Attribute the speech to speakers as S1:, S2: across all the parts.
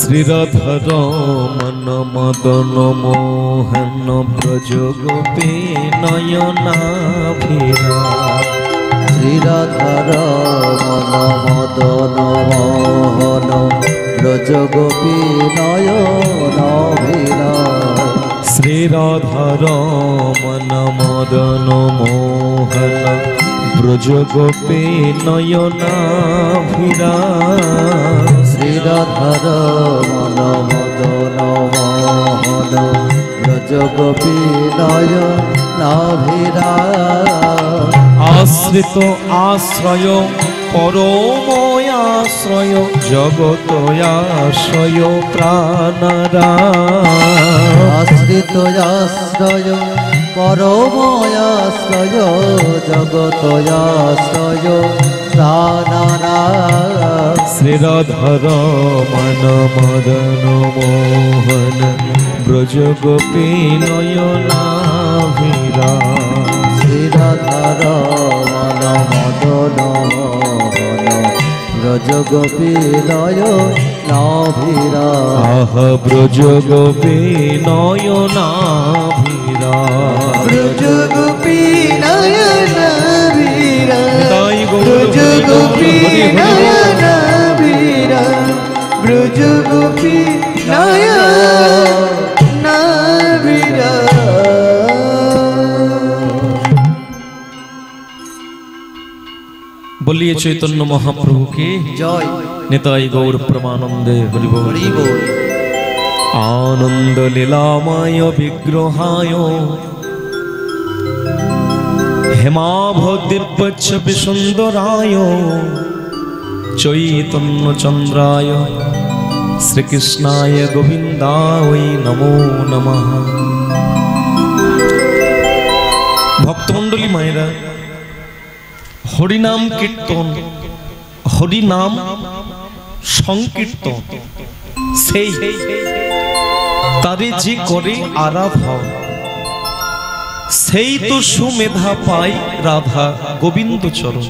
S1: শ্রীরাধারমণ মদন মোহন ব্রজ গোপী নয়নাভিরাম।
S2: শ্রীরাধারমণ মদন মোহন ব্রজ গোপী নয়নাভিরাম।
S1: শ্রীরাধারমণ মদন মোহন ব্রজ গোপী নয়নাভিরাম।
S2: শ্রীরাধারমণ মদন মোহন ব্রজ গোপী নয়নাভিরাম।
S1: আশ্রিত আশ্রয় পরময়াশ্রয় জগতয়াশ্রয় প্রাণরাম।
S2: আশ্রিত আশ্রয় পরময়াশ্রয় জগতয়াশ্রয় প্রাণরাম।
S1: শ্রীরাধারমণ মদন মোহন ব্রজ গোপী নয়নাভিরাম।
S2: শ্রীরাধারমণ মদন মোহন ব্রজ গোপী নয়নাভিরাম।
S1: আহ ব্রজ গোপী নয়নাভিরাম।
S2: ব্রজ গোপী নয়নাভিরাম।
S1: তাই
S2: ব্রজ গোপী নয়নাভিরাম। ব্রজ গোপী নয়নাভিরাম।
S1: বলিয়ে চৈতন্য মহাপ্রভুকে
S2: জয়।
S1: নিতাই গৌর প্রেমানন্দে হরি বল।
S2: হরি বল।
S1: আনন্দ লীলাময় বিগ্রহায় হেমাভ দিব্য ছবি সুন্দরায় চৈতন্য চন্দ্রায় শ্রীকৃষ্ণায় গোবিন্দায় নমো নমঃ। ভক্তমণ্ডলী মায়েরা, হরিনাম কীর্তন, হরিনাম সংকীর্তন সেই তারে যে করে আরাধা সেই তো সুমেধা পায় রাধা গোবিন্দ চরণ।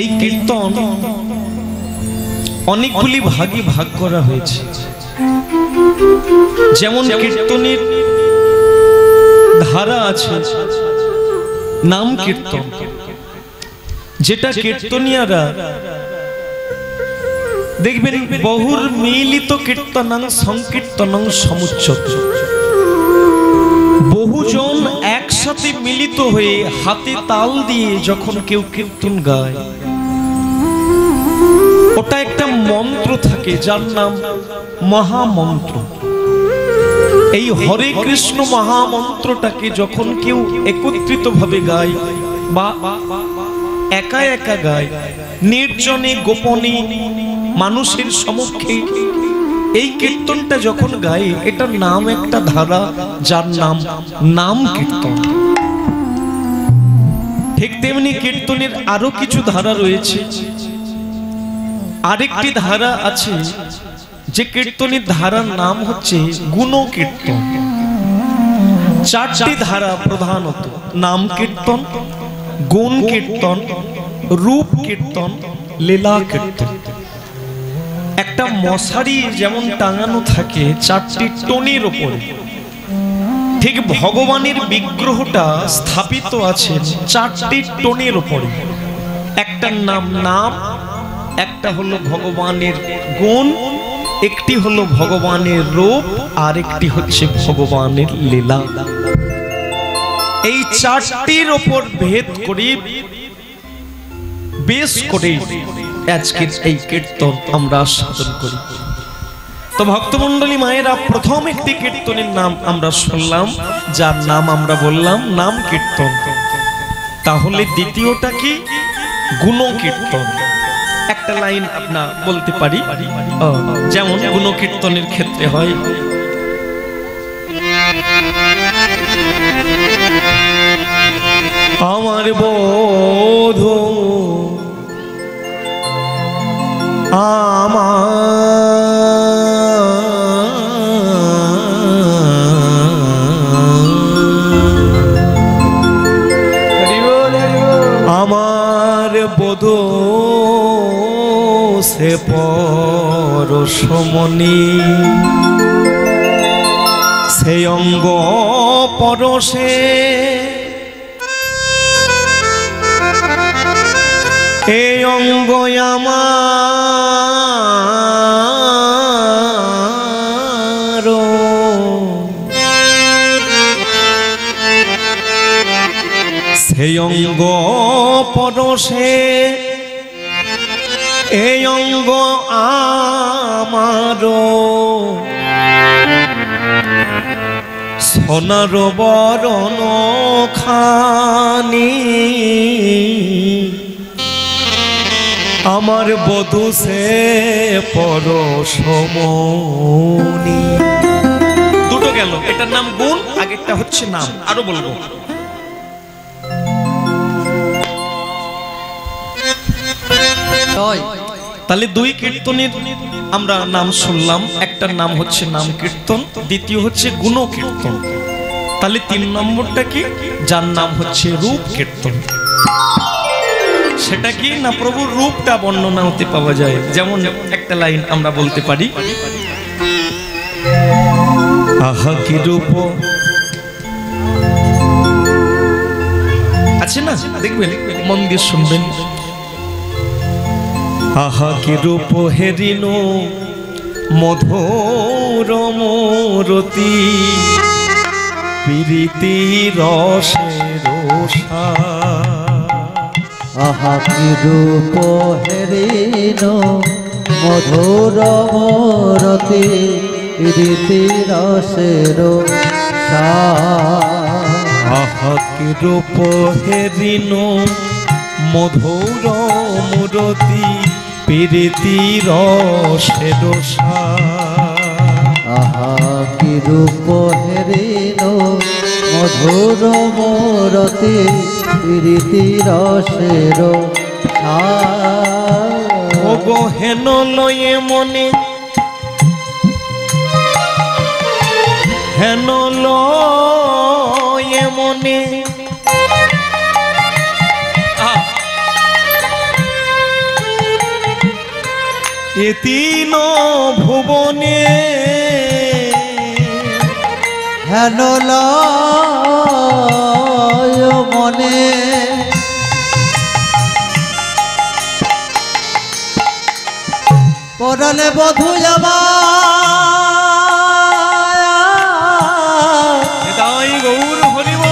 S1: এই কীর্তন অনেকগুলি ভাগে ভাগ করা হয়েছে। যেমন কীর্তনের ধারা আছে নাম কীর্তন, যেটা কীর্তনিয়ারা দেখবেন বহুর মিলিত কীর্তনং সংকীর্তনং সমুচ্চত। বহুজন একসাথে মিলিত হয়ে হাতে তাল দিয়ে যখন কেউ কীর্তন গায়, ওটা একটা মন্ত্র থাকে যার নাম মহামন্ত্র। এই হরে কৃষ্ণ মহামন্ত্রটাকে যখন কেউ একত্রিত ভাবে গায় বা একা একা গায়, নির্জনে গোপনে মানুষের সম্মুখে এই কীর্তনটা যখন গায়, এটার নাম একটা ধারা যার নাম নাম কীর্তন। ঠিক তেমনি কীর্তনের আরো কিছু ধারা রয়েছে। আরেকটি ধারা আছে যে কীর্তনের ধারার নাম হচ্ছে গুণ কীর্তন। চারটি ধারা প্রধানত: নাম কীর্তন, গুণ কীর্তন, রূপ কীর্তন, লীলা কীর্তন। একটা মশারি যেমন টাঙানো থাকে চারটি টনের উপরে, ঠিক ভগবানের বিগ্রহটা স্থাপিত আছে চারটি টনের উপরে। একটার নাম নাম, একটা হলো ভগবানের গুণ, একটি হলো ভগবানের রূপ, আর একটি হচ্ছে ভগবানের লীলা। এই চারটির ওপর ভেদ করে বেশ করে আজকের এই কীর্তন আমরা সাধন করি। তো ভক্তমণ্ডলী মায়েরা, প্রথম একটি কীর্তনের নাম আমরা শুনলাম, যার নাম আমরা বললাম নাম কীর্তন। তাহলে দ্বিতীয়টা কি? গুণ কীর্তন। একটা লাইন আপনার বলতে পারি, যেমন গুণ কীর্তনের ক্ষেত্রে হয়, আমার বধূ আমার বধূ সে রসমণি সেই অঙ্গ পরশে এই অঙ্গ আমার সেই অঙ্গ পরশে এই অঙ্গ আমার সোনার বরণ খানি আমার বধূ সে পরশমণি। দুটো গেল, এটার নাম গুণ, আগেরটা হচ্ছে নাম। আরো বলবো, তাহলে দুই কীর্তনের আমরা নাম শুনলাম, একটার নাম হচ্ছে নাম কীর্তন, দ্বিতীয় হচ্ছে গুণ কীর্তন। তাহলে 3 নম্বরটা কি? যার নাম হচ্ছে রূপ কীর্তন। সেটা কি না, প্রভুর রূপটা বর্ণনা হতে পাওয়া যায়। যেমন একটা লাইন আমরা বলতে পারি, আহা কি রূপ আছে না, দেখবেন, মন দিয়ে শুনবেন। আহা কি রূপ হেরিন মধুর মূরতি প্রীতি রসের রসা।
S2: আহা কি রূপ হেরিন মধুর মূরতি প্রীতি রসের রসা।
S1: আহা কি রূপ হেরিন মধুর মূরতি প্রীতি রসের রসা।
S2: আহা কি রূপ হেরিন মধুর মূরতি প্রীতি রসের রসা।
S1: ও গো হেন লয়ে মনে, হেন লয়ে মনে এ 3 ভুবনে
S2: হেন লয় মনে পরাণে বধূ আমার
S1: তাই গৌর হরিব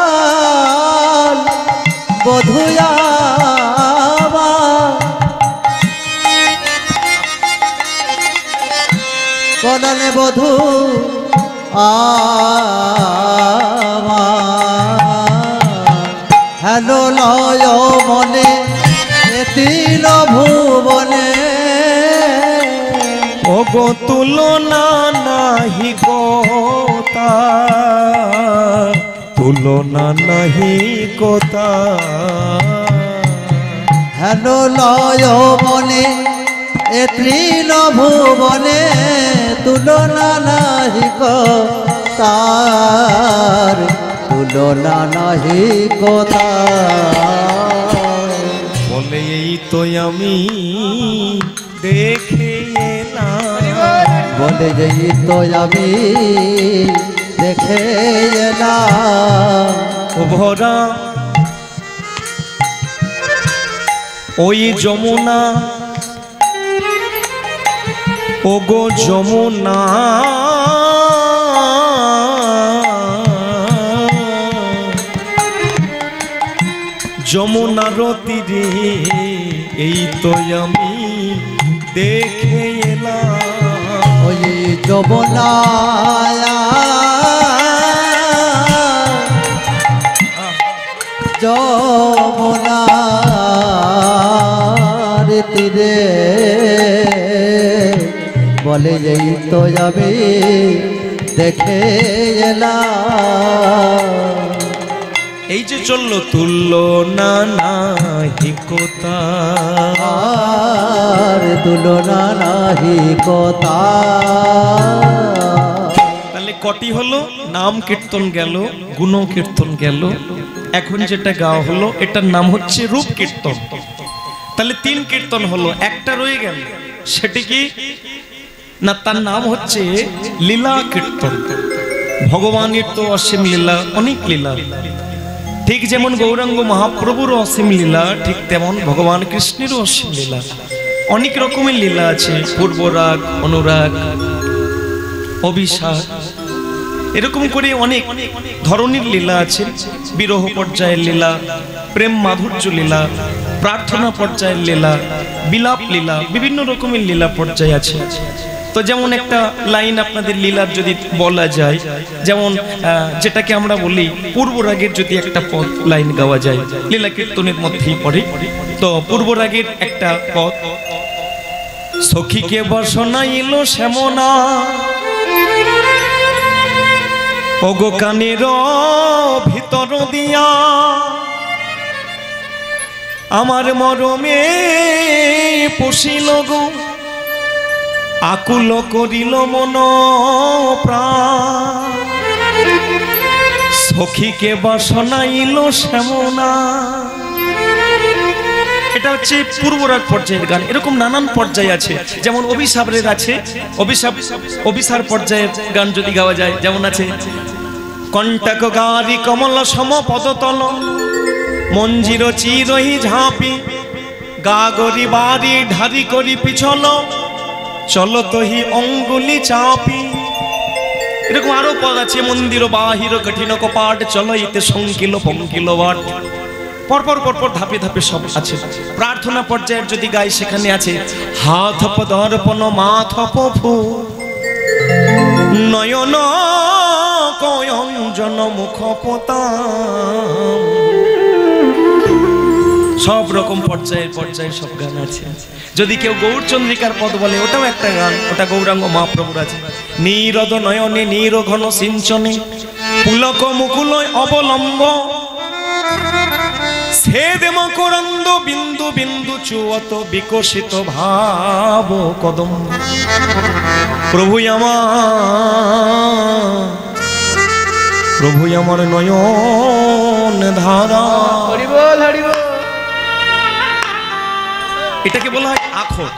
S2: পরাণ বধূ আমার পরাণে বধূ হেলো লয় মনে এ 3 ভুবনে।
S1: ও গো তুলনা নাহি কোতা, তুলনা নাহি কোতা।
S2: হেলো লয় মনে এ 3 ভুবনে তুলনা নাহি তার, তুলনা নাহি কোথায়।
S1: বলে এই তো আমি দেখে এলাম,
S2: বলে যেই তো আমি দেখে এলাম।
S1: ও ভরা ওই যমুনা, ও গো যমুনা যমুনার তীরে এই তো আমি দেখে এলাম।
S2: ওই যমুনায় যমুনার তীরে বলে যেই তো যাবে দেখে এলাম।
S1: এই যে চললো তুলনা নাহি কোতা,
S2: আর তুলনা নাহি কোতা।
S1: তাহলে কটি হলো? নাম কীর্তন গেল, গুণ কীর্তন গেল, এখন যেটা গাওয়া হলো এটার নাম হচ্ছে রূপ কীর্তন। তাহলে 3 কীর্তন হলো, একটা রয়ে গেল, সেটি কি না? তার নাম হচ্ছে লীলা কীর্তন। ভগবানের তো অসীম লীলা, অনেক লীলা। ঠিক যেমন গৌরাঙ্গ মহাপ্রভুর অসীম লীলা, ঠিক তেমন ভগবান কৃষ্ণেরও অসীম লীলা। অনেক রকমের লীলা আছে, পূর্বরাগ, অনুরাগ, অভিশাপ, এরকম করে অনেক ধরনের লীলা আছে। বিরহ পর্যায়ের লীলা, প্রেম মাধুর্য লীলা, প্রার্থনা পর্যায়ের লীলা, বিলাপ লীলা, বিভিন্ন রকমের লীলা পর্যায় আছে। তো যেমন একটা লাইন আপনাদের লীলার যদি বলা যায়, যেমন যেটাকে আমরা বলি পূর্বরাগের যদি একটা পদ লাইন গাওয়া যায়, লীলা কীর্তনের মধ্যেই পড়ে। তো পূর্বরাগের একটা পদ, সখীকে বসনাইল শ্যামনা, ওগো কানের ভিতর দিয়া, আমার মরমে পশিল গো, আকুল করিল মন প্রাণ, সখীকে বসনাইল শ্যামনা। এটা হচ্ছে পূর্বরাগ পর্যায়ের গান। এরকম নানান পর্যায় আছে, যেমন অভিশাপের আছে, অভিসার পর্যায়ের গান যদি গাওয়া যায়, যেমন আছে কণ্টক গারি কমল সম পদতল, মঞ্জির চিরহি ঝাঁপি, গা গরি বাড়ি ঢারি করি পিছল, চলো তহি অঙ্গুলি চাপি। এরকম আরো পদ আছে, মন্দির বাহির কঠিন কপাট, চলো ইতে শঙ্কিল পঙ্কিল বাট। পরপর পরপর ধাপে ধাপে সব আছে। প্রার্থনা পর্যায়ের যদি গাই, সেখানে আছে হাত দর্পণ মাথপ ফু, নয়ন কয়ঞ্জন মুখ পোতাম। সব রকম পর্যায়ের সব গান আছে। যদি কেউ গৌরচন্দ্রিকার পদ বলে, ওটাও একটা গান, ওটা গৌরাঙ্গ মহাপ্রভুর আছে। নীরদ নয়নে নীর ঘন সিঞ্চনে, পুলক মুকুলয় অবলম্ব, ছেদ মকরন্দ বিন্দু বিন্দু চুয়ত বিকশিত ভাব কদম। প্রভুই আমার নয়ন ধারা। এটাকে বলা হয় আখর।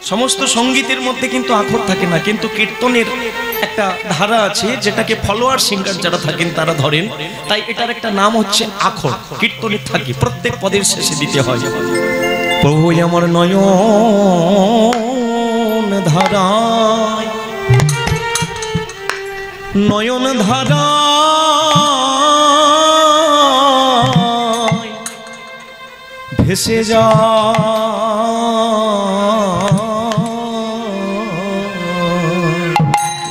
S1: সমস্ত সঙ্গীতের মধ্যে কিন্তু আখর থাকে না, কিন্তু কীর্তনের একটা ধারা আছে যেটাকে ফলোয়ার সিঙ্গার যারা থাকেন তারা ধরেন, তাই এটার একটা নাম হচ্ছে আখর। কীর্তনে থাকে, প্রত্যেক পদের শেষে দিতে হয় প্রভু আমার নয়ন ধারা, নয়ন ধারা ভেসে যা,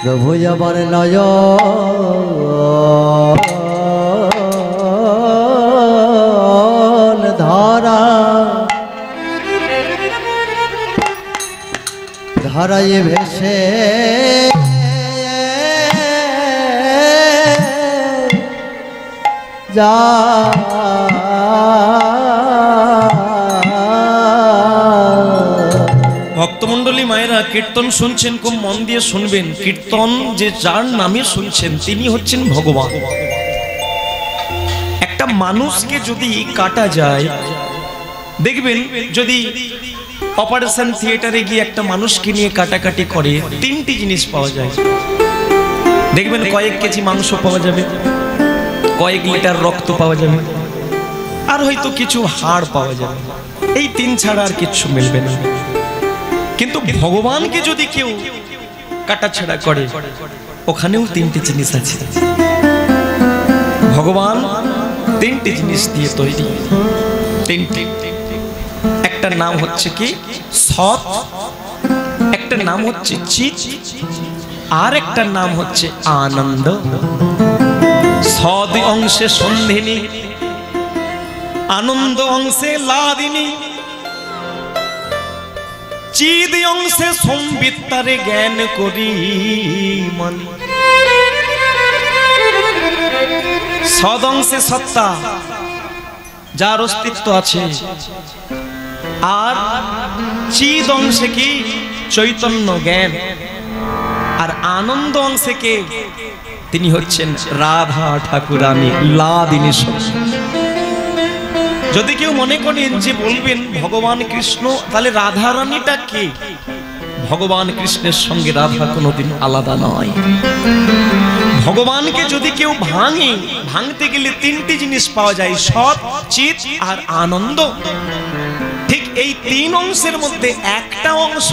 S2: প্রভু আমার নয়ন ধারা, ধারায় ভেসে যা,
S1: ভক্তমণ্ডলী মায়েরা, কীর্তন শুনছেন, খুব মন দিয়ে শুনবেন। কীর্তন যে যার নামে শুনছেন তিনি হচ্ছেন ভগবান। একটা মানুষকে যদি কাটা যায়, দেখবেন যদি অপারেশন থিয়েটারে গিয়ে একটা মানুষকে নিয়ে কাটাকাটি করে, 3টি জিনিস পাওয়া যায়। দেখবেন কয়েক কেজি মাংস পাওয়া যাবে, কয়েক লিটার রক্ত পাওয়া যাবে, আর হয়তো কিছু হাড় পাওয়া যাবে। এই 3 ছাড়া আর কিছু মিলবে না। কিন্তু ভগবানকে যদি কেউ কাটাছেড়া করে, ওখানেও 3টি জিনিস আছে। ভগবান 3টি জিনিস দিয়ে তৈরি। 3টি। একটা নাম হচ্ছে কি সৎ, একটা নাম হচ্ছে চিত, আর একটা নাম হচ্ছে আনন্দ। সৎ অংশে সন্ধিনী, আনন্দ অংশে লাদিনী, চিদ অংশে সম্বিত্তারে জ্ঞান করি মানি। সদ অংশে সত্তা, যার অস্তিত্ব আছে, আর চিদ অংশে কি চৈতন্য জ্ঞান। আর আনন্দ অংশে কে? তিনি হচ্ছেন রাধা ঠাকুরানী, লাদিনী সখী। যদি কেউ মনে করেন যে বলবেন ভগবান কৃষ্ণ, তাহলে রাধা রানীটা কে? ভগবান কৃষ্ণের সঙ্গে রাধা কোনোদিন আলাদা নয়। ভগবানকে যদি কেউ ভাঙে, ভাঙতে গেলে তিনটি জিনিস পাওয়া যায়, সৎ, চিত আর আনন্দ। ঠিক এই তিন অংশের মধ্যে একটা অংশ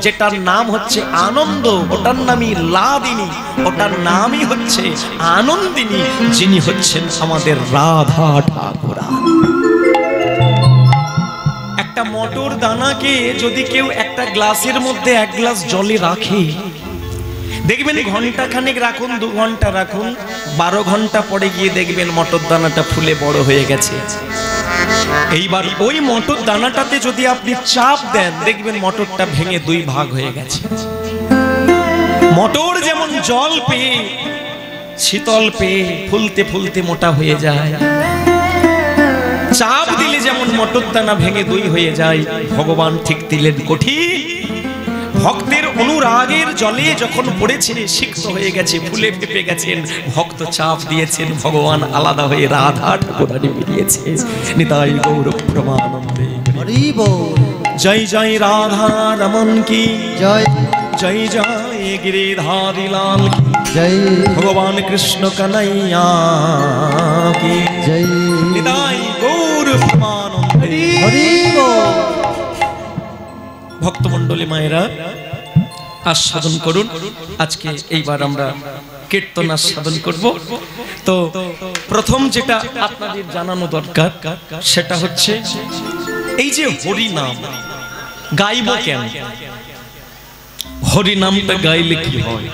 S1: যেটার নাম হচ্ছে আনন্দ, ওটার নামই লাদিনী, ওটার নামই হচ্ছে আনন্দিনী, যিনি হচ্ছেন আমাদের রাধা ঠাকুরানী। একটা মটর দানাকে যদি কেউ একটা গ্লাসের মধ্যে এক গ্লাস জলে রাখে, দেখবেন ঘন্টা খানেক রাখুন, 2 ঘন্টা রাখুন, 12 ঘন্টা পরে গিয়ে দেখবেন মটর দানাটা ফুলে বড় হয়ে গেছে। এইবার ওই মটর দানাটাতে যদি আপনি চাপ দেন, দেখবেন মটরটা ভেঙে 2 ভাগ হয়ে গেছে। মটর যেমন জল পেয়ে, শীতল পেয়ে ফুলতে ফুলতে মোটা হয়ে যায়, চাপ দিলে যেমন মটর দানা ভেঙে 2 হয়ে যায়, ভগবান ঠিক দিলেন কঠিন। ভক্তের অনুরাগের জলে যখন পড়েছেন, সিক্ত হয়ে গেছে, ফুলে ফেপে গেছেন, ভক্ত চাপ দিয়েছেন, ভগবান আলাদা হয়ে রাধা ঠাকুরানী বেরিয়েছে। নিতাই গৌর প্রমানন্দে
S2: হরি বল।
S1: জয় জয় রাধা রমন কি
S2: জয়,
S1: জয় জয় गिरिधारी लाल की
S2: जय,
S1: भगवान कृष्ण कन्हैया की
S2: जय,
S1: निताई गौर प्रेमानंदे
S2: हरि बोल।
S1: ভক্তমণ্ডলী মায়েরা আস্বাদন করুন। আজকে এইবার আমরা কীর্তন আস্বাদন করব। তো প্রথম যেটা আপনাদের জানানো দরকার সেটা হচ্ছে এই যে হরি নাম গাইব কেন, হরি নামটা গাইলে কি হয়?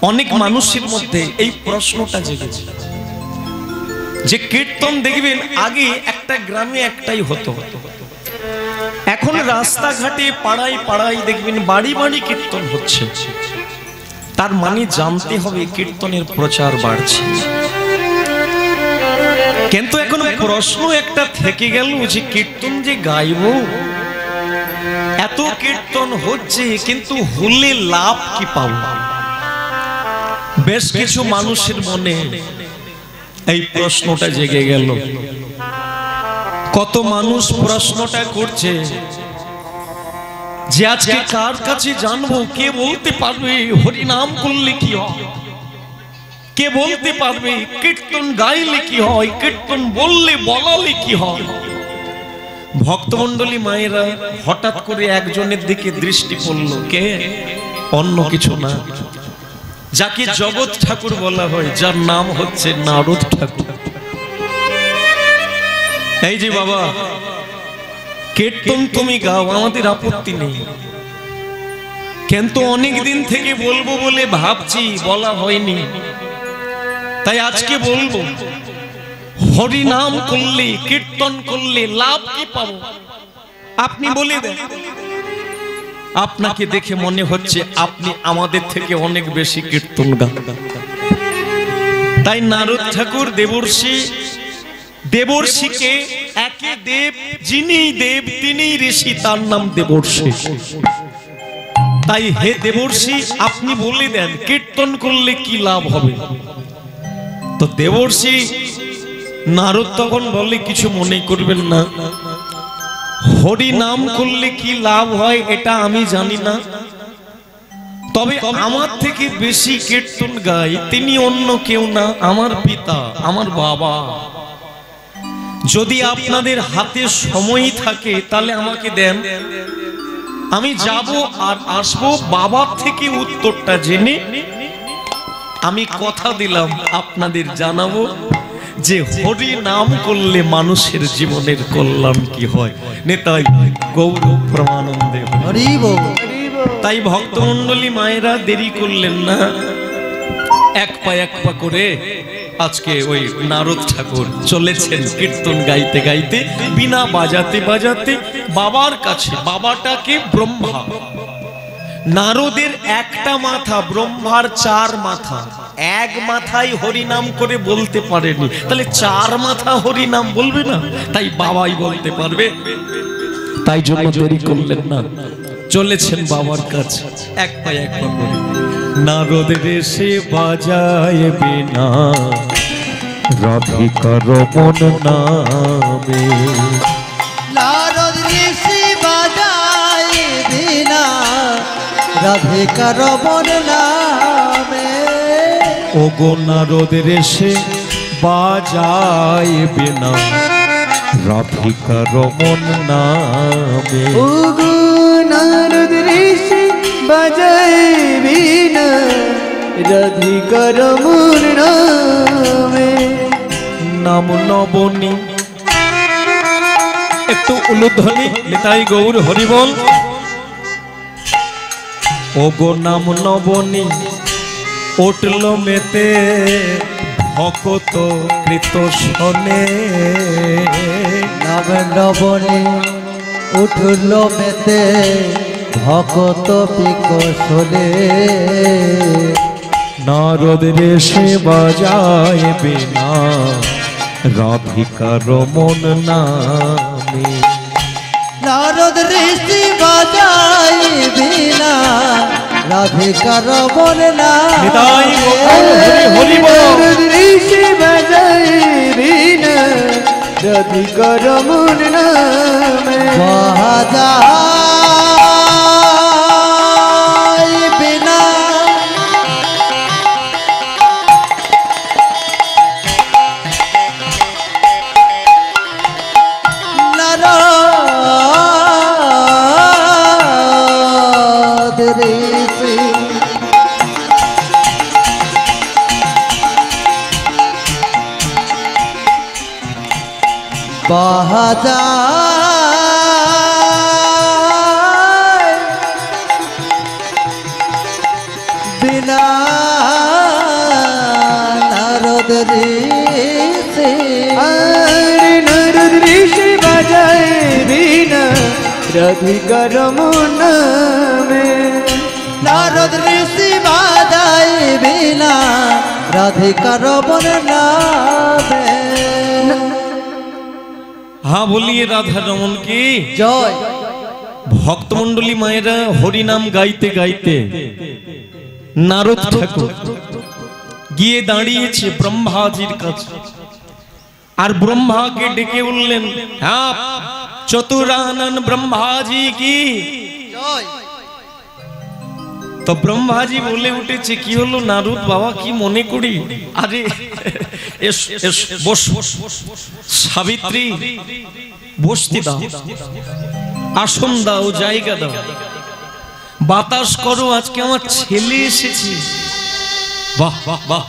S1: অনেক মানুষের মধ্যে এই প্রশ্নটা জেগেছে যে কীর্তন দেখবেন আগে একটা গ্রামে একটাই হতো, এখন রাস্তাঘাটে পাড়ায় পাড়ায় দেখবেন বাড়ি বাড়ি কীর্তন হচ্ছে। তার মানে জানতে হবে কীর্তনের প্রচার বাড়ছে। কিন্তু এখন প্রশ্ন একটা থেকে গেল যে কীর্তন যে গাইব, এত কীর্তন হচ্ছে কিন্তু হলে লাভ কি পাব? বেশ কিছু মানুষের মনে এই প্রশ্নটা জেগে গেল। কত মানুষ প্রশ্নটা করছে যে আজকে কার কাছে জানবো, কে বলতে পারবে হরি নাম করলে কি হয়, কে বলতে পারবে কীর্তন গাইলে কি হয়, কীর্তন বললে বলালে কি হয়? ভক্তমণ্ডলী মায়েরা হঠাৎ করে একজনের দিকে দৃষ্টি পড়ল, কে? অন্য কিছু না, যাকে জগৎ ঠাকুর বলা হয়, যার নাম হচ্ছে নারদ ঠাকুর। এই যে বাবা, কীর্তন তুমি গাও, আমাদের আপত্তি নেই, কিন্তু অনেক দিন থেকে বলবো বলে ভাবছি, বলা হয়নি, তাই আজকে বলবো। হরি নাম করলে, কীর্তন করলে লাভ কি পাবো আপনি বলে দেন। আপনাকে দেখে মনে হচ্ছে আপনি আমাদের থেকে অনেক বেশি কীর্তন গান। তাই নারদ ঠাকুর দেবর্ষিকে একে দেব, যিনি দেব তিনি ঋষি, তার নাম দেবর্ষি। তাই হে দেবর্ষি, আপনি বলে দেন কীর্তন করলে কি লাভ হবে? তো দেবর্ষি নারদ তখন বলে, কিছু মনে করবেন না, হরি নাম করলে কি লাভ হয় এটা আমি জানি না, তবে আমার থেকে বেশি কীর্তন গায় তিনি অন্য কেউ না, আমার পিতা, আমার বাবা। যদি আপনাদের হাতে সময় থাকে তাহলে আমাকে দেন, আমি যাব আর আসবো, বাবার থেকে উত্তরটা জেনে আমি কথা দিলাম আপনাদের জানাবো যে হরি নাম করলে মানুষের জীবনের কল্যাণ কি হয়। নেতাই গৌর প্রেমানন্দে
S2: হরি বল।
S1: তাই ভক্তমণ্ডলী মায়েরা দেরি করলেন না, এক পা করে আজকে ওই নারদ ঠাকুর চলেছেন কীর্তন গাইতে গাইতে, বিনা বাজাতে বাজাতে বাবার কাছে। বাবাটাকে ব্রহ্মা, নারদের একটা মাথা, ব্রহ্মার 4 মাথা, এক মাথায় হরিনাম করে বলতে পারেনি, তাহলে 4 মাথা হরিনাম বলবে না? তাই বাবাই বলতে পারবে, তাই জন্য দেরি করলেন না। চলেছেন বাবার কাছে এক পা করে নারদ রেশে বাজায় বিনা রাধিকার মন নামে
S2: নারদ ঋষি বাজায় বিনা রাধিকার মন নামে
S1: ওগো নারদ রেশে বাজায় বিনা রাধিকার মন নামে
S2: ওগো নারদ ঋষি বাজায় বিনা রাধিকার মন নামে
S1: নাম নবনী একটু উলুধ্বনি নিতাই গৌর হরিবল ওগো নাম নবনী উঠল মেতে ভকত কৃত শনে
S2: নাম নবনী উঠল মেতে ভকত পিকশনে
S1: নারদ রেশে বাজায় বিনা রাধিকার মন নামে
S2: নারদ ঋষি বাজায় বিনা রাধিকার মন
S1: নিতাই
S2: নামে
S1: গৌর হরি বল।
S2: নারদ ঋষি বাজায় বিনা রাধিকার মন নামে বাজায় বিনা নারদ ঋষি বাজায় বিনা নারদ ঋষি নারদ ঋষি বাজায় বিনা রাধিকার মন নামে নারদ ঋষি বাজায় বিনা রাধিকার মন নামে
S1: হ্যাঁ বলিয়ে রাধা রমন কি
S2: জয়
S1: ভক্তমন্ডলী মায়েরা হরিনাম গাইতে গাইতে নারদ ঠাকুর গিয়ে দাঁড়িয়েছে ব্রহ্মাজির কাছে আর ব্রহ্মাকে ডেকে বললেন হ্যাঁ চতুরানন ব্রহ্মাজি কি
S2: জয়
S1: তো ব্রহ্মাজি বলে উঠেছে কি হলো নারদ বাবা কি মনে করি আরে বস সাবিত্রী বসতে দাও আসন দাও জায়গা দাও বাতাস করো আজকে আমার ছেলে এসেছে বাহ বাহ বাহ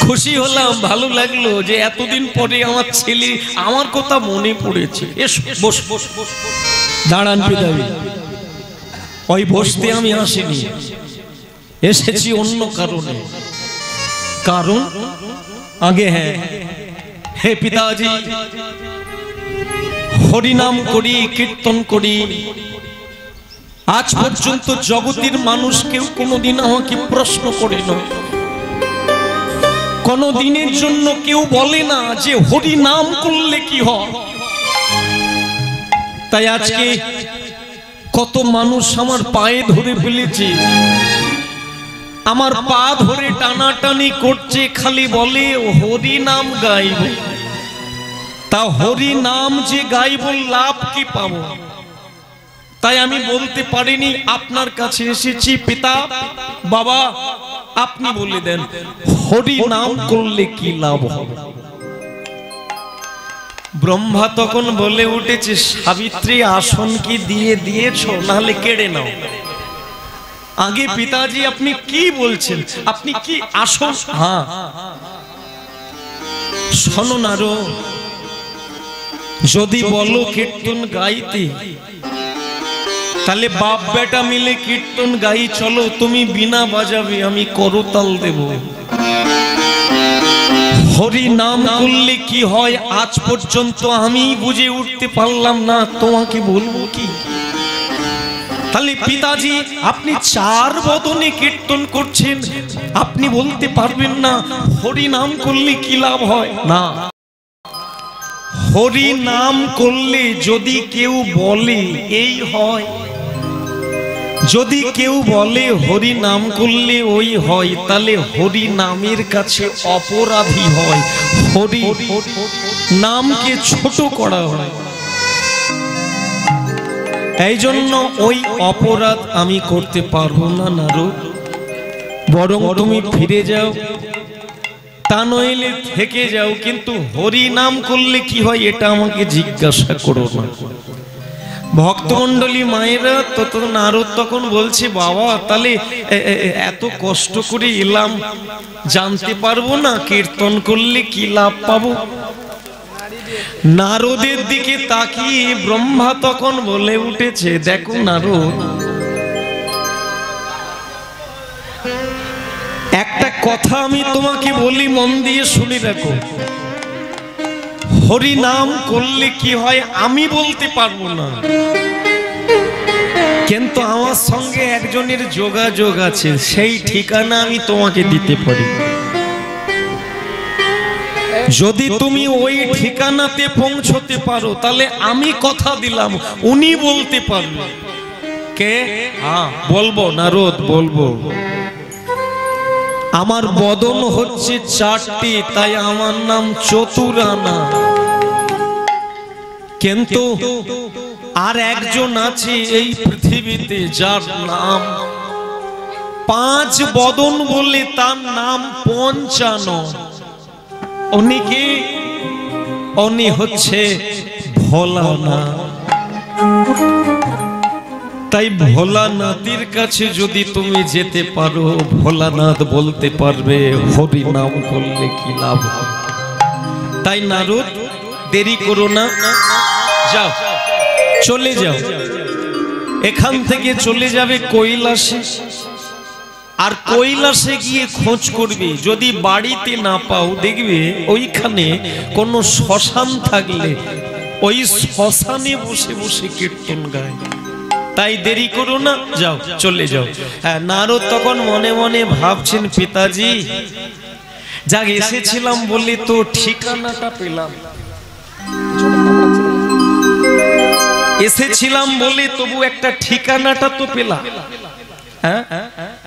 S1: খুশি হলাম ভালো লাগলো যে এতদিন পরে আমার ছেলে আমার কথা মনে পড়েছে এসো বস বস দাঁড়ান পিতাবি ওই বসতে আমি আসিনি এসেছি অন্য কারণে কারণ আগে হ্যাঁ হে পিতাজি হরিনাম করি কীর্তন করি আজ পর্যন্ত জগতের মানুষ কেউ কোনোদিন আমাকে প্রশ্ন করে না কোনো দিনের জন্য কেউ বলে না যে হরি নাম করলে কি হয় তাই আজকে কত মানুষ আমার পায়ে ধরে ফেলেছে আমার পা ধরে টানাটানি করছে খালি বলে হরি নাম গাইব তা হরি নাম যে গাইব লাভ কি পাবো তাই আমি বলতে পারিনি আপনার কাছে এসেছি পিতা বাবা আপনি বলে দেন হরি নাম করলে কি লাভ হবে ব্রহ্মা তখন বলে উঠেছে সাবিত্রী আসন কি দিয়ে দিয়েছো নাহলে কেড়ে নাও আগে পিতাজি আপনি কি বলছেন আপনি কি আসন হ্যাঁ শোনো নারদ যদি বলো কীর্তন গাইতে তাহলে বাপ বেটা মিলে কীর্তন গাই চলো তুমি বিনা বাজাবে আমি করতাল দেব হরি নাম করলে কি হয় আজ পর্যন্ত আমি বুঝে উঠতে পারলাম না তোমাকে বলবো কি তাহলে পিতাজি আপনি চার বদনে কীর্তন করছেন আপনি বলতে পারবেন না হরি নাম করলে কি লাভ হয় না হরি নাম করলে যদি কেউ বলে এই হয়, যদি কেউ বলে হরি নাম করলে ওই হয়, তাহলে হরি নামের কাছে অপরাধী হয়, হরি নামকে ছোট করা হয়। এই জন্য ওই অপরাধ আমি করতে পারবো না নারদ, বরং তুমি ফিরে যাও, তা নইলে থেকে যাও, কিন্তু হরি নাম করলে কি হয় এটা আমাকে জিজ্ঞাসা করো না। ভক্তমণ্ডলী মায়েরা তো নারদ তখন বলছে, বাবা তাহলে এত কষ্ট করে এলাম, জানতে পারবো না কীর্তন করলে কি লাভ পাবো? নারদের দিকে তাকিয়ে ব্রহ্মা তখন বলে উঠেছে, দেখো নারদ, একটা কথা আমি তোমাকে বলি, মন দিয়ে শুনে রাখো। হরি নাম করলে কি হয় আমি বলতে পারবো না, কিন্তু আমার সঙ্গে একজনের যোগাযোগ আছে, সেই ঠিকানা আমি তোমাকে দিতে পারি। যদি তুমি ওই ঠিকানাতে পৌঁছতে পারো, তাহলে আমি কথা দিলাম উনি বলতে পারবে। কে? হ্যাঁ বলবো নারদ, বলবো। আমার বদন হচ্ছে 4টি, তাই আমার নাম চতুরানা। কিন্তু আর একজন আছে এই পৃথিবীতে যার নাম 5 বদন বলে, তার নাম 55। উনি কি? উনি হচ্ছে ভোলানাথ। তাই ভোলানাথের কাছে যদি তুমি যেতে পারো, ভোলানাথ বলতে পারবে হরি নাম করলে কি লাভ। তাই নারদ দেরি করো না, যাও, চলে যাও, এখান থেকে চলে যাবে কৈলাসে। আর কৈলাসে গিয়ে খোঁজ করবে, যদি বাড়িতে না পাও, দেখবে ওইখানে কোনো শ্মশান থাকলে ওই শ্মশানে বসে বসে কীর্তন গায়। তাই দেরি করো না, যাও, চলে যাও। হ্যাঁ, নারদ তখন মনে মনে ভাবছেন, পিতাজি যাক এসেছিলাম বলে তো ঠিকানাটা পেলাম, এসেছিলাম বলে তবু একটা ঠিকানাটা তো পেলাম। হ্যাঁ,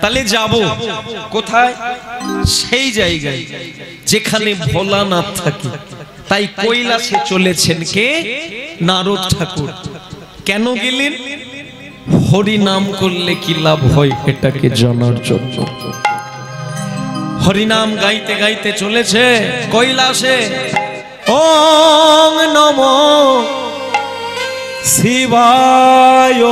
S1: তাহলে যাব কোথায়? সেই জায়গায় যেখানে ভোলানাথ থাকে। তাই কৈলাসে চলেছেন কে? নারদ ঠাকুর। কেন গেলেন? হরি নাম করলে কি লাভ হয় এটাকে জানার জন্য। হরিনাম গাইতে গাইতে চলেছে কৈলাসে। ওম নমো শিবায়,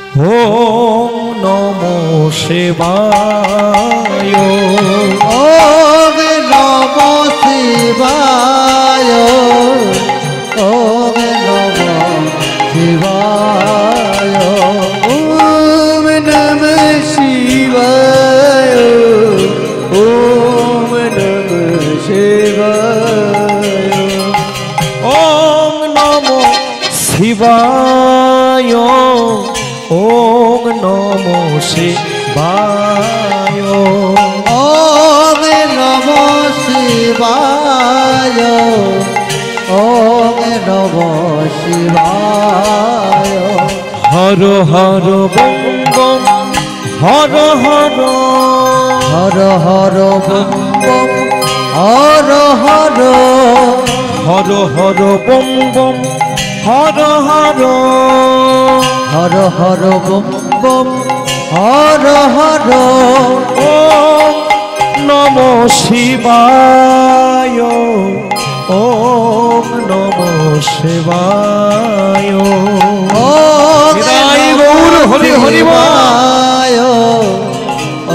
S1: ওম নমো শিবায়,
S2: ওম নমো শিবায়, ওম নমো শিবায়, ওম নমঃ শিবায়, ওম নমঃ শিবায়,
S1: ওম নমো শিবায়, ওম নমো শিবায়,
S2: ওম নমো শিবায়, ওম নমো শিবায়,
S1: Har Har bomb bomb, Har Har
S2: Har Har bomb bomb, Har Har
S1: Har Har bomb bomb, Har Har
S2: Har Har bomb bomb, Har Har
S1: ওম নমো শিবায়, ওম নমো শিবায়।
S2: ওম
S1: নিতাই গৌর হরি হরি বল।
S2: শিবায়,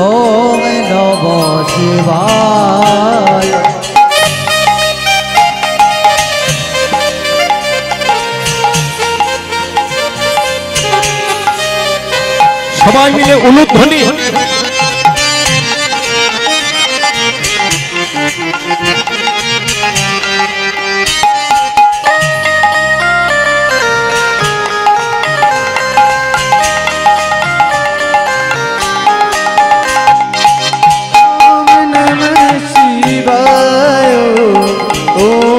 S2: ওম নমঃ শিবায়।
S1: সবাই মিলে উলুধ্বনি।
S2: ওম নমঃ শিবায়, ওম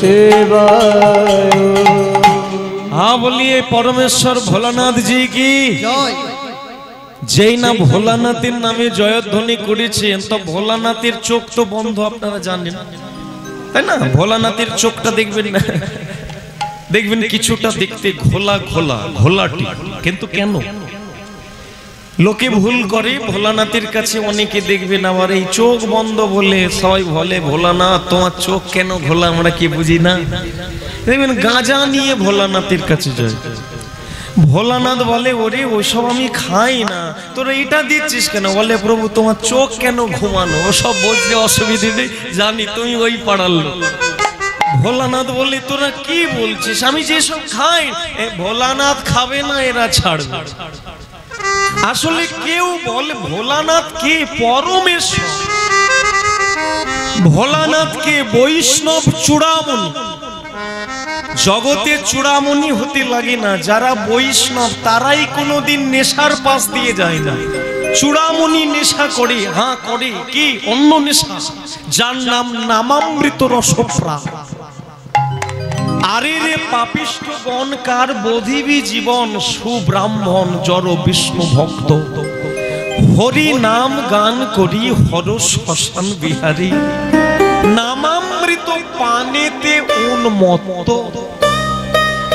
S2: शिवाय।
S1: हाँ बोलिए परमेश्वर भोलानाथ जी की
S2: जय।
S1: যেই না ভোলানাথের নামে জয়ধ্বনি করেছেন, তো ভোলানাথের চোখ তো বন্ধ, আপনারা জানেন তাই না? ভোলানাথের চোখটা দেখবেন না, দেখবেন কিছুটা দেখতে ঘোলা ঘোলা ঘোলাটি, কিন্তু কেন লোকে ভুল করে? ভোলানাথের কাছে অনেকে দেখবেন আবার এই চোখ বন্ধ বলে সবাই বলে ভোলানাথ তোমার চোখ কেন ঘোলা, আমরা কি বুঝি না? দেখবেন গাঁজা নিয়ে ভোলানাথের কাছে যায়, ভোলানাথ বলে ওরে ওসব আমি খাই না, তোরা এটা দিচ্ছিস কেন? বলে প্রভু তোমার চোখ কেন ঘুমানো, ওসব বলতে অসুবিধে নেই, জানি তুমি ওই পাড়ার লোক। ভোলানাথ বলে তোরা কি বলছিস, আমি যেসব খাই ভোলানাথ খাবে না, এরা ছাড়বে। আসলে কেউ বলে ভোলানাথ কে? পরমেশ্বর। ভোলানাথ কে? বৈষ্ণব চূড়ামণি। জগতে চূড়ামণি হতে লাগে না, যারা বৈষ্ণব তারাই কোনোদিন নেশার পাশ দিয়ে যায় না। চূড়ামণি নেশা করে, হ্যাঁ করে, কি অন্য নেশা, যার নাম নামামৃত রসপ্রা। আরে রে পাপিষ্ঠগণ কার বোধিবি জীবন, সুব্রাহ্মণ জড় বিষ্ণু ভক্ত, হরি নাম গান করি হর শ্মশান বিহারী, নামামৃত পানেতে উন্মত্ত,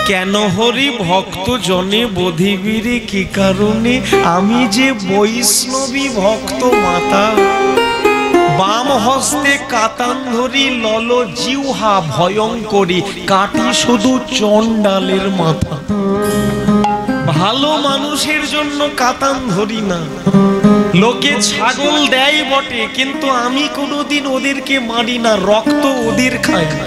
S1: কেন হরি ভক্ত জনে বোধিবিরে কি কারণে, আমি যে বৈষ্ণবী ভক্ত মাতা, বাম হস্তে কাতান ধরি লল জিহ্বা ভয়ঙ্করী, কাটি শুধু চণ্ডালের মাথা। ভালো মানুষের জন্য কাতান ধরি না, লোকে ছাগল দেয় বটে, কিন্তু আমি কোনোদিন ওদেরকে মারি না, রক্ত ওদের খাই না।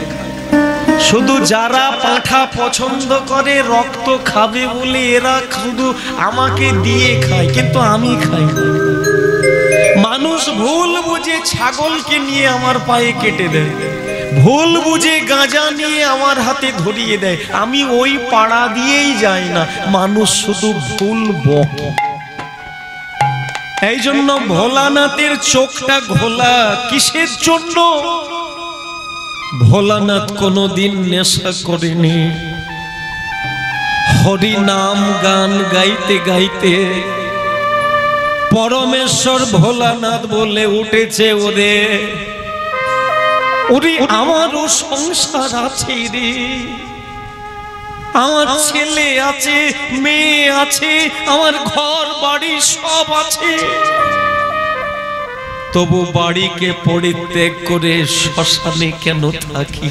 S1: শুধু যারা পাঁঠা পছন্দ করে রক্ত খাবে বলে এরা শুধু আমাকে দিয়ে খায়, কিন্তু আমি খাই না। মানুষ ভুল বুঝে ছাগলকে নিয়ে আমার পায়ে কেটে দেয়, ভুল বুঝে গাঁজা নিয়ে আমার হাতে ধরিয়ে দেয়, আমি ওই পাড়া দিয়েই যাই না। মানুষ শুধু ভুল বকে। এই জন্য ভোলানাথের চোখটা ঘোলা, কিসের জন্য? ভোলানাথ কোনদিন নেশা করেনি। হরি নাম গান গাইতে গাইতে পরমেশ্বর ভোলানাথ বলে উঠেছে, ওরে ওরে আমারও সংসার আছে রে, আমার ছেলে আছে, মেয়ে আছে, আমার ঘর বাড়ি সব আছে, তবু বাড়িকে পরিত্যাগ করে শ্মশানে কেন থাকি?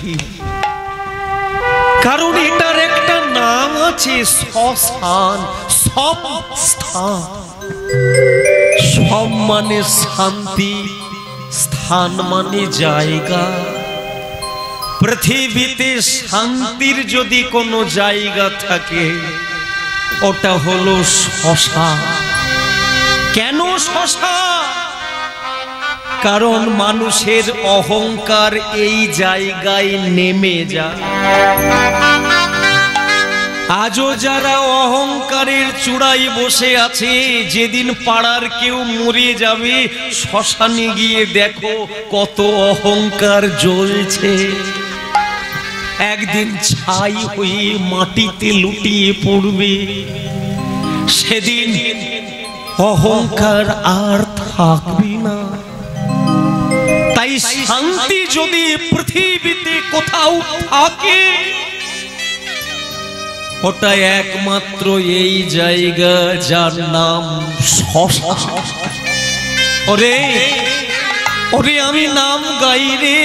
S1: কারণ এটার একটা নাম আছে, শ্মশান। সব স্থান, সব মানে শান্তি, স্থান মানে জায়গা। পৃথিবীতে শান্তির যদি কোনো জায়গা থাকে ওটা হলো শ্মশান। কেন শ্মশান? কারণ মানুষের অহংকার এই জায়গায় নেমে যায়। আজও যারা অহংকারের চূড়ায় বসে আছে, যেদিন পাড়ার কেউ মরে যাবে শ্মশানে গিয়ে দেখো কত অহংকার জ্বলছে, একদিন ছাই হয়ে মাটিতে লুটিয়ে পড়বে, সেদিন অহংকার আর থাকবে না। তাই শান্তি যদি পৃথিবীতে কোথাও থাকে ওটা একমাত্র এই জায়গা, যার নাম শ্মশান। ওরে ওরে আমি নাম গাই রে,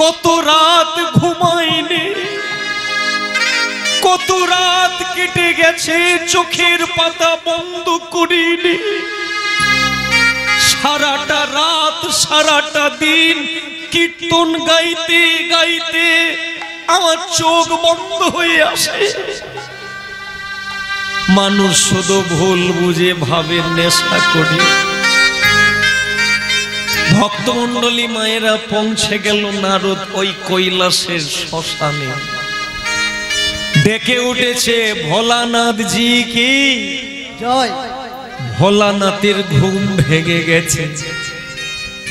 S1: কত রাত ঘুমাইনি, কত রাত কেটে গেছে চোখের পাতা বন্ধ করিনি, সারাটা রাত সারাটা দিন কীর্তন গাইতে গাইতে আমার চোখ বন্ধ হয়ে আসে। মানুষ শুধু ভুল বুঝে ভাবে নেশা করি। ভক্তমণ্ডলী মায়েরা পৌঁছে গেল নারদ ওই কৈলাসের শ্মশানে, ডেকে উঠেছে ভোলানাথ জি কি
S2: জয়।
S1: ভোলানাথের ঘুম ভেঙে গেছে।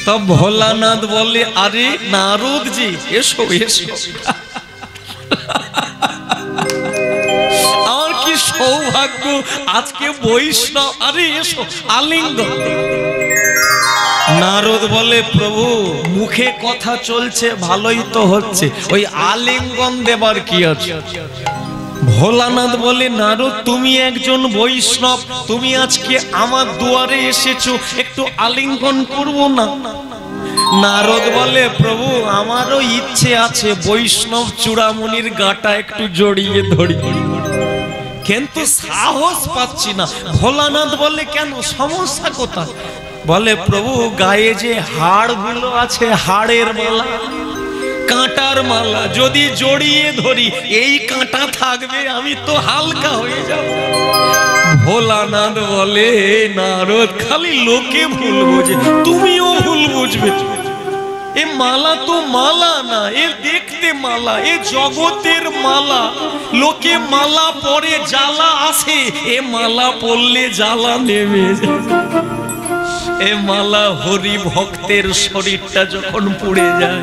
S1: তব ভোলানাথ বলে, আরে নারদ জি এসো এসো। আমার কি সৌভাগ্য আজকে বৈষ্ণব। আরে এসো আলিঙ্গন। নারদ বলে প্রভু মুখে কথা চলছে ভালোই তো হচ্ছে, ওই আলিঙ্গন দেবার কি আছে? ভোলানাথ বলে নারদ তুমি একজন বৈষ্ণব, তুমি আজকে আমার দুয়ারে এসেছো, একটু আলিঙ্গন করবো না? নারদ বলে প্রভু আমারও ইচ্ছে আছে বৈষ্ণব চূড়ামণির গাটা একটু জড়িয়ে ধরি, কিন্তু সাহস পাচ্ছি না। ভোলানাথ বলে কেন, সমস্যা কোথায়? বলে প্রভু গায়ে যে হাড়গুলো আছে, হাড়ের মালা, কাঁটার মালা, যদি জড়িয়ে ধরি এই কাঁটা থাকবে, আমি তো হালকা হয়ে যাব। ভোলানাথ বলে নারদ খালি লোকে ভুল বোঝে, তুমিও ভুল বুঝবে। এ মালা তো মালা না, এ দেখতে মালা, এ জগতের মালা। লোকে মালা পরে জ্বালা আসে, এ মালা পরলে জ্বালা নেমে যায়। এ মালা হরি ভক্তের শরীরটা যখন পুড়ে যায়,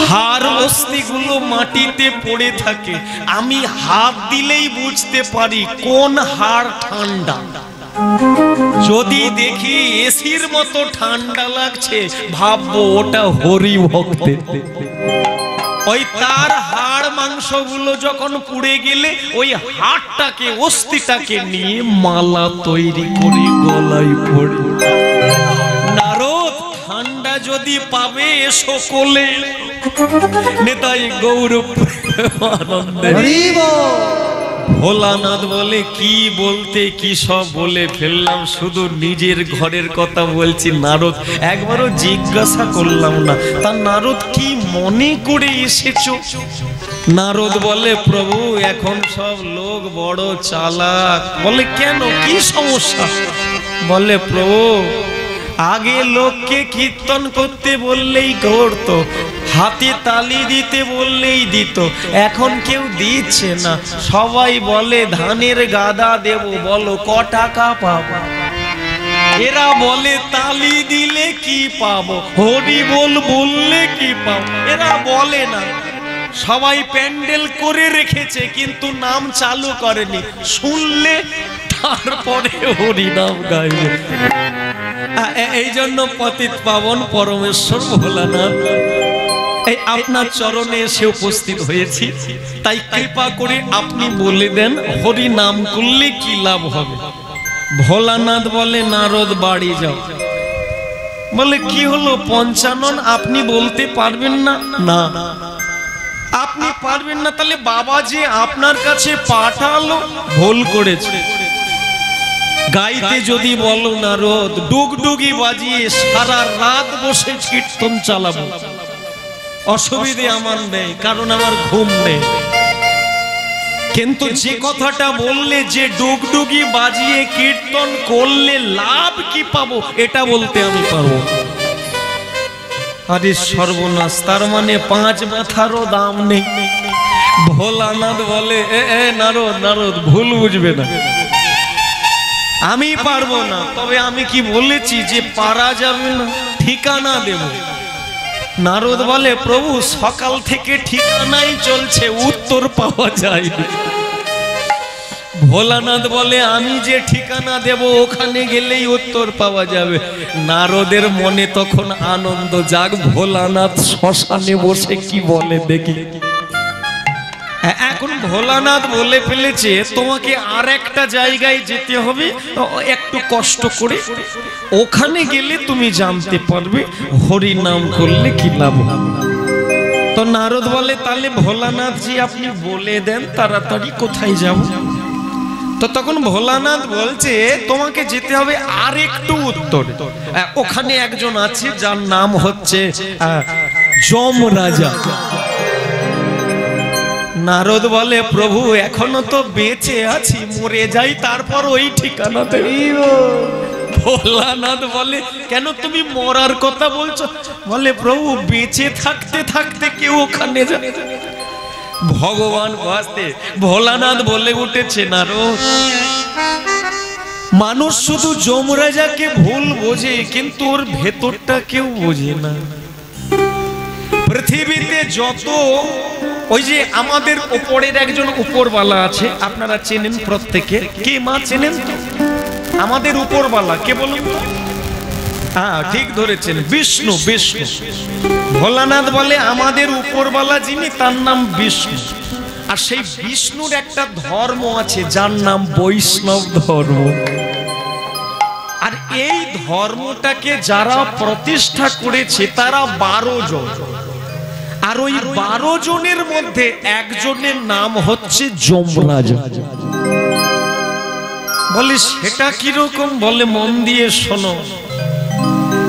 S1: হাড় অস্থিগুলো মাটিতে পড়ে থাকে, আমি হাত দিলেই বুঝতে পারি কোন হাড় ঠান্ডা। যদি দেখি এসির মতো ঠান্ডা লাগছে, ভাববো ওটা হরি ভক্তের। ওই তার হাড় মাংসগুলো যখন পুড়ে গেলে ওই হাড়টাকে, অস্থিটাকে নিয়ে মালা তৈরি করে গলায় পড়ে। নারদ ঠান্ডা যদি পাবে এসো কোলে, নেতাই গৌরব আনন্দে। ভোলানাথ বলে কি বলতে কি সব বলে ফেললাম, শুধু নিজের ঘরের কথা বলছি। নারদ একবারও জিজ্ঞাসা করলাম না তা নারদ কি মনে করে এসেছো? নারদ বলে প্রভু এখন সব লোক বড় চালাক। বলে কেন, কি সমস্যা? বলে প্রভু আগে লোককে কীর্তন করতে বললেই করতো, হাতে তালি দিতে বললেই দিত, এখন কেউ দিচ্ছে না। সবাই বলে ধানের গাদা দেব, বলো ক টাকা পাবো? এরা বলে তালি দিলে কি পাবো, হরি বল বললে কি পাবো? এরা বলে না। সবাই প্যান্ডেল করে রেখেছে কিন্তু নাম চালু করেনি, শুনলে তারপরে হরি নাম গাইবে। এই জন্য পতিত পাবন পরমেশ্বর ভোলানাথ এই আপনার চরণে এসে উপস্থিত হয়েছি, তাই কৃপা করে আপনি বলে দেন হরি নাম করলে কি লাভ হবে? ভোলানাথ বলে নারদ বাড়ি যাও। বলে কি হলো পঞ্চানন আপনি বলতে পারবেন না? না আপনি পারবেন না, তাহলে বাবা যে আপনার কাছে পাঠালো ভুল করেছে। গাইতে যদি বলো নারদ ডুগডুগি বাজিয়ে সারা রাত বসে কীর্তন চালাবো, অসুবিধে আমার নেই, কারণ আমার ঘুম নেই। কিন্তু যে কথাটা বললে যে ডুগডুগি বাজিয়ে কীর্তন করলে লাভ কি পাবো, এটা বলতে আমি পারবো। আরে সর্বনাশ, তার মানে 5 মাথারও দাম নেই। ভোলানাথ বলে নারদ নারদ ভুল বুঝবে না, আমি পারবো না। তবে আমি কি বলেছি যে পারা যাবে না, ঠিকানা দেব। নারদ বলে প্রভু সকাল থেকে ঠিকানাই চলছে, উত্তর পাওয়া যায়। ভোলানাথ বলে আমি যে ঠিকানা দেব ওখানে গেলেই উত্তর পাওয়া যাবে। নারদের মনে তখন আনন্দ, যাক ভোলানাথ শ্মশানে বসে কি বলে দেখি। এখন ভোলানাথ বলে ফেলেছে তোমাকে আর একটা জায়গায় যেতে হবে, একটু কষ্ট করে, ওখানে গেলে তুমি জানতে পারবে হরি নাম করলে কি লাভ। তো নারদ বলে তাহলে ভোলানাথ জি আপনি বলে দেন তাড়াতাড়ি কোথায় যাব। তো তখন ভোলানাথ বলছে তোমাকে যেতে হবে আর একটু উত্তরে, ওখানে একজন আছে যার নাম হচ্ছে যমরাজা। নারদ বলে প্রভু এখনো তো বেঁচে আছি, মরে যাই তারপর ওই ঠিকানাতে। ভোলানাথ বলে কেন তুমি মরার কথা বলছো? বলে প্রভু বেঁচে থাকতে থাকতে কেউ ওখানে যায়, ভগবান বাঁচতে। ভোলানাথ বলে উঠেছে নারদ মানুষ শুধু যমরাজাকে ভুল বোঝে, কিন্তু ওর ভেতরটা কেউ বোঝে না। পৃথিবীতে যত ওই যে আমাদের উপরের একজন উপরওয়ালা আছে, আপনারা চেনেন প্রত্যেকে। কে মা চেনেন তো? আমাদের উপরওয়ালা কে বলুন তো? হ্যাঁ, ঠিক ধরেছেন, বিষ্ণু। বিষ্ণু, ভোলানাথ বলে আমাদের উপরওয়ালা যিনি তার নাম বিষ্ণু। আর সেই বিষ্ণুর একটা ধর্ম আছে যার নাম বৈষ্ণব ধর্ম। আর এই ধর্মটাকে যারা প্রতিষ্ঠা করেছে তারা 12 জন। আর ওই 12 জনের মধ্যে একজনের নাম হচ্ছে যমরাজ। বলে সেটা কিরকম? বলে মন দিয়ে শোনো।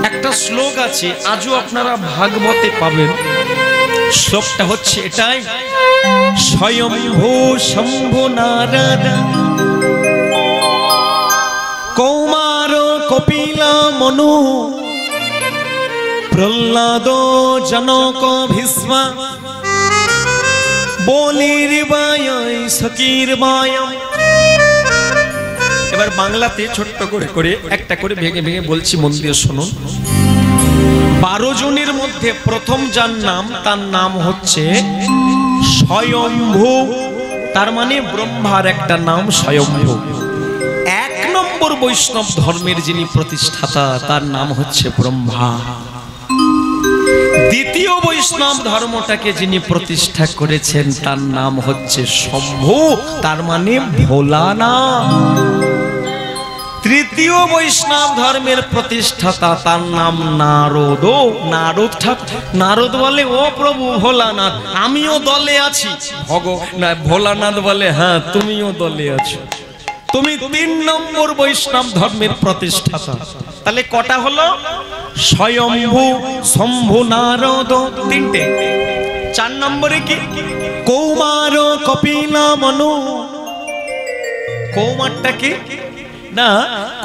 S1: একটা শ্লোক আছে, আজও আপনারা ভাগবতে পাবেন। শ্লোকটা হচ্ছে এটাই, স্বয়ম্ভূ শম্ভু নারদ কৌমার কপিলা মনু প্রহ্লাদ জনক ভীষ্ম বলির বায় সকির বায়। এবার বাংলাতে ছোট্ট করে করে একটা করে ভেঙে ভেঙে বলছি, মন দিয়ে শুনুন। 12 জনের মধ্যে প্রথম যার নাম, তার নাম হচ্ছে স্বয়ম্ভু। তার মানে ব্রহ্মার একটা নাম স্বয়ম্ভু। 1 নম্বর বৈষ্ণব ধর্মের যিনি প্রতিষ্ঠাতা তার নাম হচ্ছে ব্রহ্মা। দ্বিতীয় বৈষ্ণব ধর্মটাকে যিনি প্রতিষ্ঠা করেছেন তার নাম হচ্ছে শম্ভু, তার মানে ভোলানাথ। তৃতীয় বৈষ্ণব ধর্মের প্রতিষ্ঠাতা তার নাম নারদ। নারদ বলে, ও প্রভু ভোলানাথ, আমিও দলে আছি। ভোলানাথ বলে, হ্যাঁ তুমিও দলে আছো, তুমি 3 নম্বর বৈষ্ণব ধর্মের প্রতিষ্ঠাতা। তাহলে কটা হলো? স্বয়ম্ভু, শম্ভু, নারদ, 3টে। 4 নম্বরে কি? কৌমার কপিলা মনু। কৌমারটা কি না?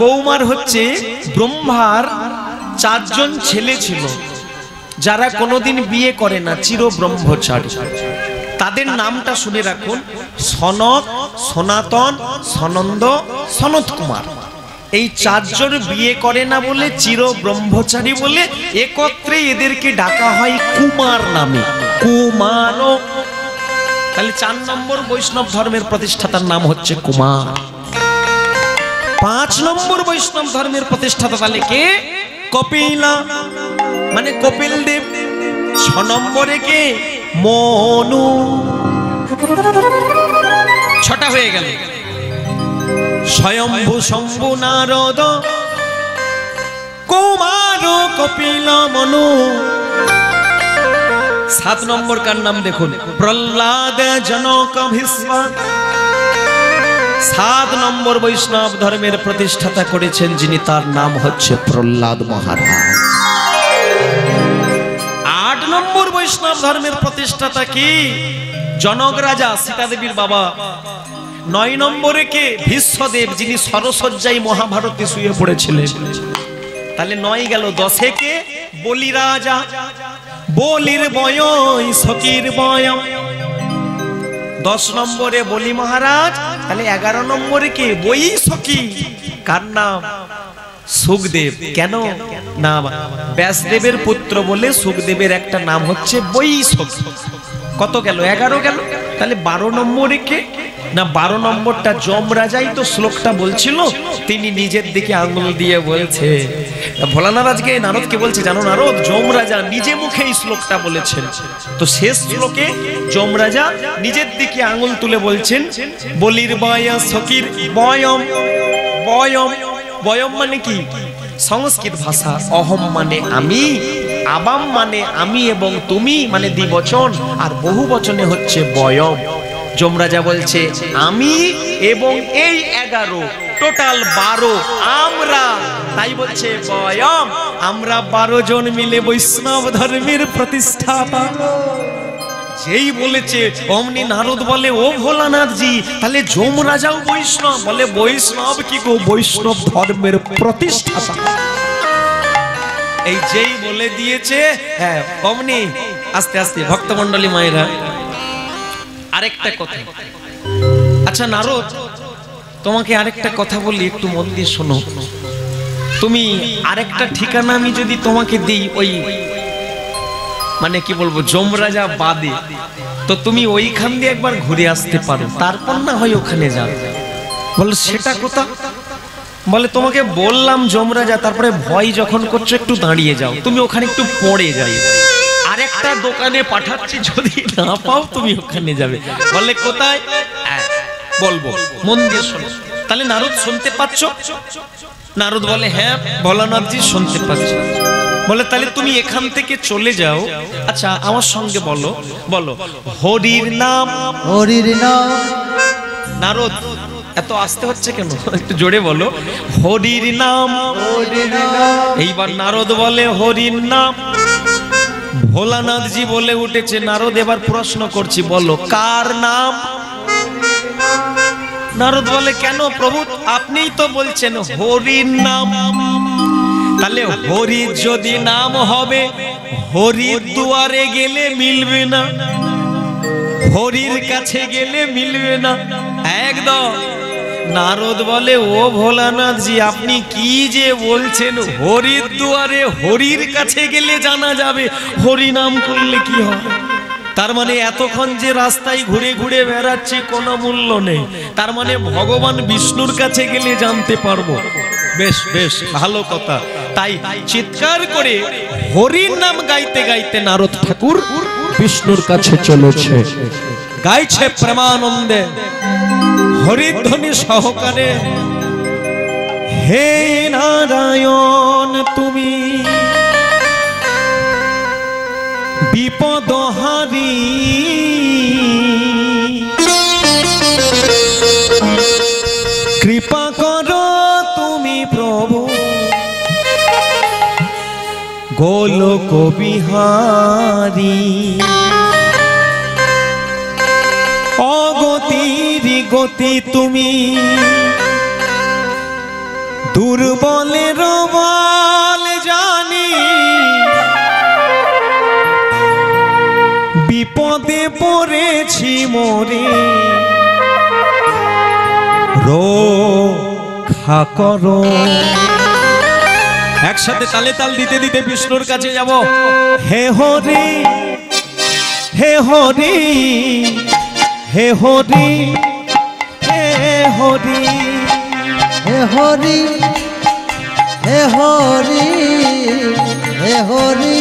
S1: কৌমার হচ্ছে ব্রহ্মার 4 জন ছেলে ছিল যারা কোনোদিন বিয়ে করে না, চির ব্রহ্মচারী। তাদের নামটা শুনে রাখুন, সনক, সনাতন, সনন্দ, সনত কুমার। এই 4 জন বিয়ে করে না বলে, চির ব্রহ্মচারী বলে একত্রে এদেরকে ডাকা হয় কুমার নামে, কুমার। তাহলে 4 নম্বর বৈষ্ণব ধর্মের প্রতিষ্ঠাতার নাম হচ্ছে কুমার। 5 নম্বর বৈষ্ণব ধর্মের প্রতিষ্ঠাতা তাহলে কে? কপিলা, মানে কপিল দেব। 6 নম্বরে কে? মনু। 6টা হয়ে গেল। স্বয়ম্ভু, শম্ভু, নারদ, কৌমার, কপিল, মনু। 7 নম্বর কার নাম দেখুন? প্রহ্লাদ জনক ভীষ্ম। 7 নম্বর বৈষ্ণব ধর্মের প্রতিষ্ঠাতা করেছেন যিনি, তার নাম হচ্ছে প্রহ্লাদ মহারাজ। 8 নম্বর বৈষ্ণব ধর্মের প্রতিষ্ঠাতা কি? জনক রাজা, সীতা দেবীর বাবা। 9 নম্বরে কে? ভীষ্মদেব, যিনি সরসজ্জায় মহাভারতে শুয়ে পড়েছিলেন। তাহলে 9 গেল। 10 কে? বলি রাজা, বলির বয় সকির বয়। 10 নম্বরে বলি মহারাজ। তাহলে 11 নম্বরে কে? বই সখী। কার নাম? সুখদেব। কেন না? ব্যাসদেবের পুত্র বলে সুখদেবের একটা নাম হচ্ছে বই সখী। কত গেল? 11 গেল। তাহলে 12 নম্বরে কে? না, 12 নম্বরটা যমরাজাই তো শ্লোকটা বলছিল। তিনি নিজের দিকে আঙুল দিয়ে বলছে, ভোলানাথ আজকে নারদকে বলছে, জানো নারদ, যমরাজা নিজে মুখে এই শ্লোকটা বলেছেন। তো শেষ শ্লোকে যমরাজা নিজের দিকে আঙুল তুলে বলছেন, বলির বয় সকির বয়ম। বয়ম, বয়ম মানে কি? সংস্কৃত ভাষা। অহম মানে আমি, আবাম মানে আমি এবং তুমি মানে দ্বিবচন, আর বহু বচনে হচ্ছে বয়ম। যমরাজা বলছে আমি এবং এই 11, টোটাল 12 আমরা। তাই বলছে বয়ম, আমরা 12 জন মিলে বৈষ্ণব ধর্মের প্রতিষ্ঠাতা। যেই বলেছে অমনি নারদ বলে, ও ভোলানাথ জি, তাহলে যমরাজাও বৈষ্ণব? বলে বৈষ্ণব কি গো? বৈষ্ণব ধর্মের প্রতিষ্ঠাতা। এই যেই বলে দিয়েছে, হ্যাঁ অমনি আস্তে আস্তে ভক্তমণ্ডলী মায়েরা আরেকটা কথা। আচ্ছা নারদ, তোমাকে আরেকটা কথা বলি, একটু মন দিয়ে শোনো। তুমি আরেকটা ঠিকানা আমি যদি তোমাকে দিই, ওই মানে কি বলবো, যমরাজা বাদে তো তুমি ওইখান দিয়ে একবার ঘুরে আসতে পারো, তারপর না হয় ওখানে যাও। বল সেটা কোথা? বলে তোমাকে বললাম যমরাজা, তারপরে ভয় যখন করছো একটু দাঁড়িয়ে যাও, তুমি ওখানে একটু পড়ে যাই, আরেকটা দোকানে পাঠাচ্ছি, যদি না পাও তুমি ওখানে যাবে। বলে কোথায়? বলবো, মন দিয়ে শোনো। তাহলে নারদ শুনতে পাচ্ছ? নারদ বলে হ্যাঁ ভোলানাথজি শুনতে পাচ্ছি। বলে তাহলে তুমি এখান থেকে চলে যাও। আচ্ছা আমার সঙ্গে বলো, বলো হরির নাম।
S2: হরির নাম।
S1: নারদ এত আসতে হচ্ছে কেন, একটু জোরে বলো হরির নাম।
S2: হরির নাম।
S1: এইবার নারদ বলে হরির নাম। ভোলানাথজি বলে উঠেছে নারদ এবার প্রশ্ন করছি, বলো কার নাম? নারদ বলে কেন প্রভু, আপনিই তো বলছেন হরির নাম। তাহলে হরির যদি নাম হবে, হরির দুয়ারে গেলে মিলবে না, হরির কাছে গেলে মিলবে না একদম। নারদ বলে ও ভোলানাথজি আপনি কি যে বলছেন, হরির দুয়ারে হরির কাছে গেলে জানা যাবে, হরি নাম করলে কি হয়? তার মানে এতক্ষণ যে রাস্তায় ঘুরে ঘুরে বেড়াচ্ছি কোনো মূল্য নেই, তার মানে ভগবান বিষ্ণুর কাছে গেলে জানতে পারবো। বেশ বেশ ভালো কথা। তাই চিৎকার করে হরির নাম গাইতে গাইতে নারদ ঠাকুর বিষ্ণুর কাছে চলেছে, গাইছে প্রেমানন্দে হরিধ্বনি সহকারে। হে নারায়ণ তুমি বিপদহারি, কৃপা করো তুমি প্রভু গোলক বিহারী। অগতির গতি তুমি, দুর্বলের বল জানি, বিপদে পড়েছি মোরে রক্ষা করো। একসাথে তালে তাল দিতে দিতে বিষ্ণুর কাছে যাব। হে হরি হে হরি হে হরি হে হরি
S2: হে হরি হে হরি হে হরি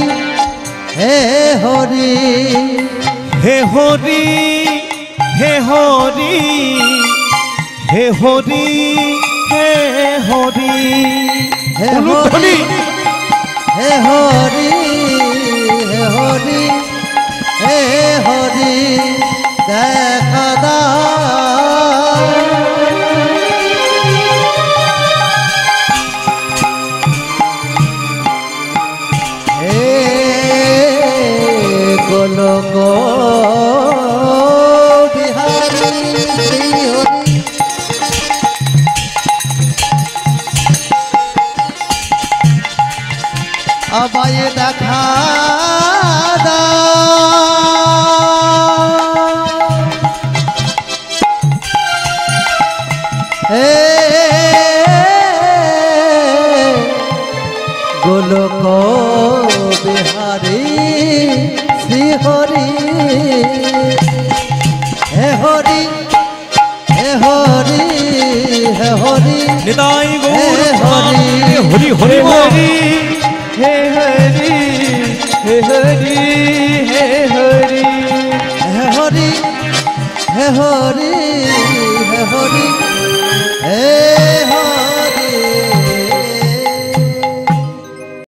S2: হে হরি
S1: হে হরি হে হরি হে হরি হে হরি
S2: হে হরি হে হরি হে হরি হে হরি দেখা দাও। হে গোলক বিহারী শ্রী হরি। আমায় দেখা গোলক বিহারী শ্রী হরি। হে হরি হে হরি হে হরি
S1: নিতাই গৌর
S2: হরি
S1: হরি হরি হরি
S2: হে হরি হে হরি